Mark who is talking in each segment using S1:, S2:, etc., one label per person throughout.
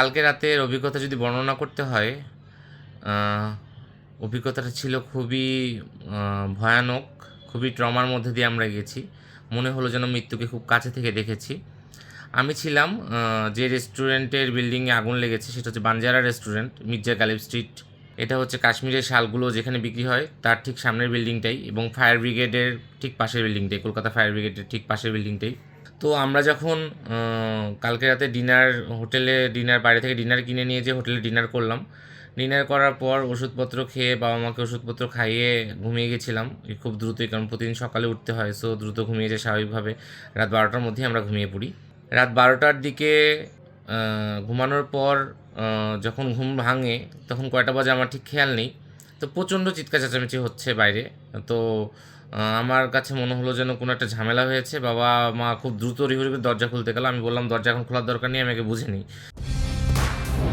S1: কালকে রাতের অভিজ্ঞতা যদি বর্ণনা করতে হয়, অভিজ্ঞতাটা ছিল খুবই ভয়ানক, খুবই ট্রমার মধ্যে দিয়ে আমরা গেছি। মনে হলো যেন মৃত্যুকে খুব কাছে থেকে দেখেছি। আমি ছিলাম যে রেস্টুরেন্টের বিল্ডিংয়ে আগুন লেগেছে, সেটা হচ্ছে বানজারা রেস্টুরেন্ট, মির্জা গালিব স্ট্রিট। এটা হচ্ছে কাশ্মীরের শালগুলো যেখানে বিক্রি হয় তার ঠিক সামনের বিল্ডিংটাই, এবং ফায়ার ব্রিগেডের ঠিক পাশের বিল্ডিংটাই, কলকাতা ফায়ার ব্রিগেডের ঠিক পাশের বিল্ডিংটাই। তো আমরা যখন কালকে রাতে হোটেলে ডিনার, বাইরে থেকে ডিনার কিনে নিয়ে যে হোটেলে ডিনার করলাম, ডিনার করার পর ওষুধপত্র খেয়ে বাবা মাকে ওষুধপত্র খাইয়ে ঘুমিয়ে গেছিলাম খুব দ্রুতই, কারণ প্রতিদিন সকালে উঠতে হয়, সো দ্রুত ঘুমিয়ে যায় স্বাভাবিকভাবে। রাত 12টার মধ্যেই আমরা ঘুমিয়ে পড়ি। রাত 12টার দিকে ঘুমানোর পর যখন ঘুম ভাঙে তখন কয়টা বাজে আমার ঠিক খেয়াল নেই। তো প্রচণ্ড চিৎকার চেঁচামেচি হচ্ছে বাইরে। তো আমার কাছে মনে হলো যেন কোনো একটা ঝামেলা হয়েছে। বাবা মা খুব দ্রুত রিহুরি করে দরজা খুলতে গেল। আমি বললাম, দরজা এখন খোলার দরকার নেই, আমি আগে বুঝে নিই।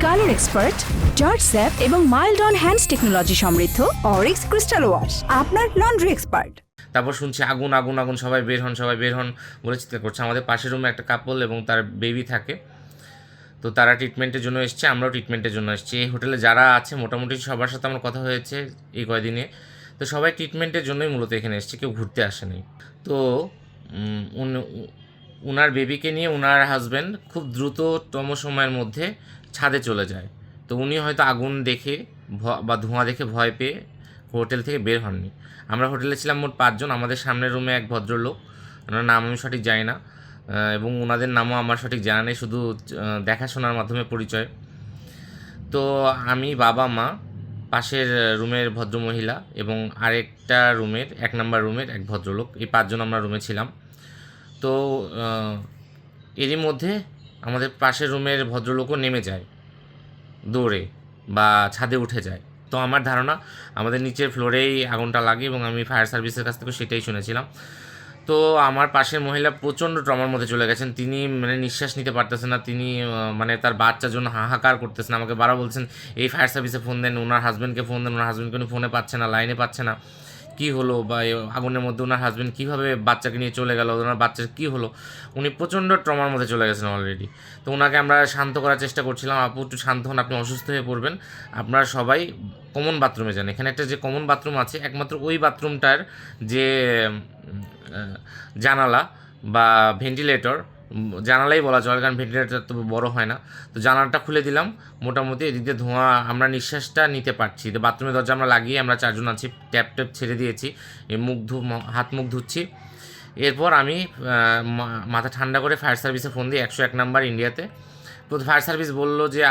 S2: কালার এক্সপার্ট জর্জ স্যাপ এবং মাইল্ড অন হ্যান্ডস টেকনোলজি সমৃদ্ধ অরিক্স ক্রিস্টাল ওয়াশ আপনার লন্ড্রি এক্সপার্ট।
S1: তারপর শুনছি আগুন আগুন আগুন, সবাই বের হন, সবাই বের হন বলে চিৎকার করছে। আমাদের পাশের রুমে একটা কাপল এবং তার বেবি থাকে, তো তারা ট্রিটমেন্টের জন্য এসছে, আমরাও ট্রিটমেন্টের জন্য এসেছি। এই হোটেলে যারা আছে মোটামুটি সবার সাথে আমার কথা হয়েছে এই কয়দিনে, তো সবাই ট্রিটমেন্টের জন্যই মূলত এখানে এসছে, কেউ ঘুরতে আসেনি। তো উনার বেবিকে নিয়ে উনার হাজব্যান্ড খুব দ্রুততম সময়ের মধ্যে ছাদে চলে যায়। তো উনি হয়তো আগুন দেখে বা ধোঁয়া দেখে ভয় পেয়ে হোটেল থেকে বের হননি। আমরা হোটেলে ছিলাম মোট 5 জন। আমাদের সামনের রুমে এক ভদ্রলোক, ওনার নাম আমি সঠিক জানি না, এবং ওনাদের নামও আমার সঠিক জানা নেই, শুধু দেখাশোনার মাধ্যমে পরিচয়। তো আমি, বাবা মা, পাশের রুমের ভদ্রমহিলা এবং আরেকটা রুমের 1 নম্বর রুমের এক ভদ্রলোক, এই 5 জন আমরা রুমে ছিলাম। তো এরই মধ্যে আমাদের পাশের রুমের ভদ্রলোকও নেমে যায় দৌড়ে বা ছাদে উঠে যায়। তো আমার ধারণা আমাদের নিচের ফ্লোরেই আগুনটা লাগে, এবং আমি ফায়ার সার্ভিসের কাছ থেকে সেটাই শুনেছিলাম। তো আমার পাশের মহিলা প্রচণ্ড ট্রমার মধ্যে চলে গেছেন। তিনি মানে নিঃশ্বাস নিতে পারতেছেন না। তিনি মানে তার বাচ্চার জন্য হাহাকার করতেছেন। আমাকে বারবার বলছেন এই ফায়ার সার্ভিসে ফোন দেন, ওনার হাজব্যান্ডকে ফোন দেন, ওনার হাজব্যান্ডকে উনি ফোনে পাচ্ছে না, লাইনে পাচ্ছে না, কী হলো, বা আগুনের মধ্যে ওনার হাজব্যান্ড কীভাবে বাচ্চাকে নিয়ে চলে গেল, ওনার বাচ্চার কী হলো। উনি প্রচণ্ড ট্রমার মধ্যে চলে গেছেন অলরেডি। তো ওনাকে আমরা শান্ত করার চেষ্টা করছিলাম, আপু একটু শান্ত হন, আপনি অসুস্থ হয়ে পড়বেন, আপনারা সবাই কমন বাথরুমে যান। এখানে একটা যে কমন বাথরুম আছে, একমাত্র ওই বাথরুমটার যে জানালা বা ভেন্টিলেটর, জানালাই বলা চলে, কারণ ভেন্টিলেটর তো বড় হয় না, তো জানালাটা খুলে দিলাম। মোটামুটি এদিক দিয়ে ধোঁয়া, আমরা নিঃশ্বাসটা নিতে পারছি। তো বাথরুমের দরজা আমরা লাগিয়ে আমরা 4 জন আছি, ট্যাপ ছেড়ে দিয়েছি, হাত মুখ ধুচ্ছি। এরপর আমি মাথা ঠান্ডা করে ফায়ার সার্ভিসে ফোন দিই, 101 নাম্বার ইন্ডিয়াতে। তো ফায়ার সার্ভিস বললো যে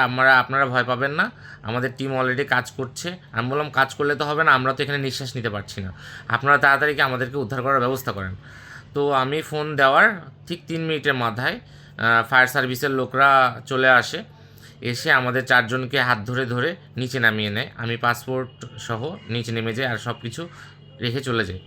S1: আপনারা ভয় পাবেন না, আমাদের টিম অলরেডি কাজ করছে। আমি বললাম, কাজ করলে তো হবে না, আমরা তো এখানে নিঃশ্বাস নিতে পারছি না, আপনারা তাড়াতাড়ি আমাদেরকে উদ্ধার করার ব্যবস্থা করেন। তো আমি ফোন দেওয়ার ঠিক 3 মিনিটের মাথায় ফায়ার সার্ভিসের লোকরা চলে আসে, এসে আমাদের 4 জনকে হাত ধরে ধরে নিচে নামিয়ে নেয়। আমি পাসপোর্ট সহ নিচে নেমে যাই আর সব কিছু রেখে চলে যাই।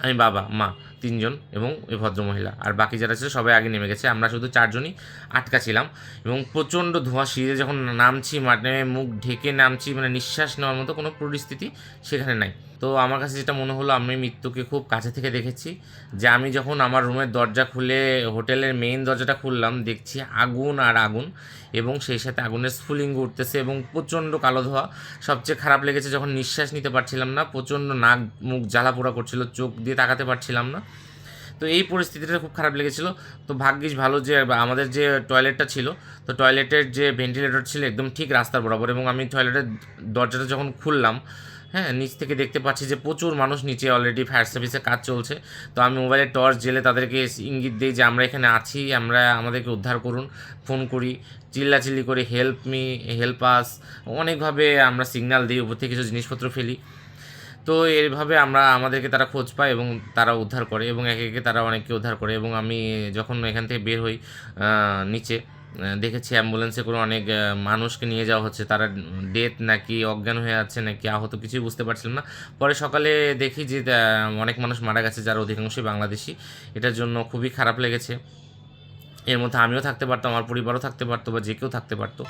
S1: আমি, বাবা মা, 3 জন এবং ওই ভদ্রমহিলা, আর বাকি যারা ছিল সবাই আগে নেমে গেছে। আমরা শুধু 4 জনই আটকা ছিলাম, এবং প্রচণ্ড ধোঁয়া, সিঁড়ে যখন নামছি, মানে মুখ ঢেকে নামছি, মানে নিঃশ্বাস নেওয়ার মতো কোনো পরিস্থিতি সেখানে নাই। তো আমার কাছে যেটা মনে হলো, আমি মৃত্যুকে খুব কাছে থেকে দেখেছি। যে আমি যখন আমার রুমের দরজা খুলে হোটেলের মেইন দরজাটা খুললাম, দেখছি আগুন আর আগুন, এবং সেই সাথে আগুনের স্ফুলিঙ্গ উঠতেছে এবং প্রচণ্ড কালো ধোঁয়া। সবচেয়ে খারাপ লেগেছে যখন নিঃশ্বাস নিতে পারছিলাম না, প্রচণ্ড নাক মুখ জ্বালা পোড়া করছিল, চোখ দিয়ে তাকাতে পারছিলাম না। তো এই পরিস্থিতিটা খুব খারাপ লেগেছিলো। তো ভাগ্যিস ভালো যে আমাদের যে টয়লেটটা ছিল, তো টয়লেটের যে ভেন্টিলেটর ছিল একদম ঠিক রাস্তার বরাবর, এবং আমি টয়লেটের দরজাটা যখন খুললাম, হ্যাঁ, নিচ থেকে দেখতে পাচ্ছি যে প্রচুর মানুষ নিচে অলরেডি ফায়ার সার্ভিসে কাজ চলছে। তো আমি মোবাইলে টর্চ জেলে তাদেরকে ইঙ্গিত দিই যে আমরা এখানে আছি, আমাদেরকে উদ্ধার করুন, ফোন করি, চিল্লাচিল্লি করে হেল্প মি, হেল্প আস, অনেকভাবে আমরা সিগন্যাল দিই, উপর থেকে কিছু জিনিসপত্র ফেলি। তো এইভাবে আমাদেরকে তারা খোঁজ পায় এবং তারা উদ্ধার করে, এবং একে একে তারা অনেককে উদ্ধার করে। এবং আমি যখন এখান থেকে বের হই, নিচে দেখেছি অ্যাম্বুলেন্সে করে অনেক মানুষকে নিয়ে যাওয়া হচ্ছে, তারা ডেথ নাকি অজ্ঞান হয়ে আছে নাকি আহত কিছুই বুঝতে পারছিলাম না। পরে সকালে দেখি যে অনেক মানুষ মারা গেছে, যার অধিকাংশই বাংলাদেশি। এটার জন্য খুবই খারাপ লেগেছে। এর মধ্যে আমিও থাকতে পারতাম, আমার পরিবারও থাকতে পারতো, বা যে কেউ থাকতে পারতো।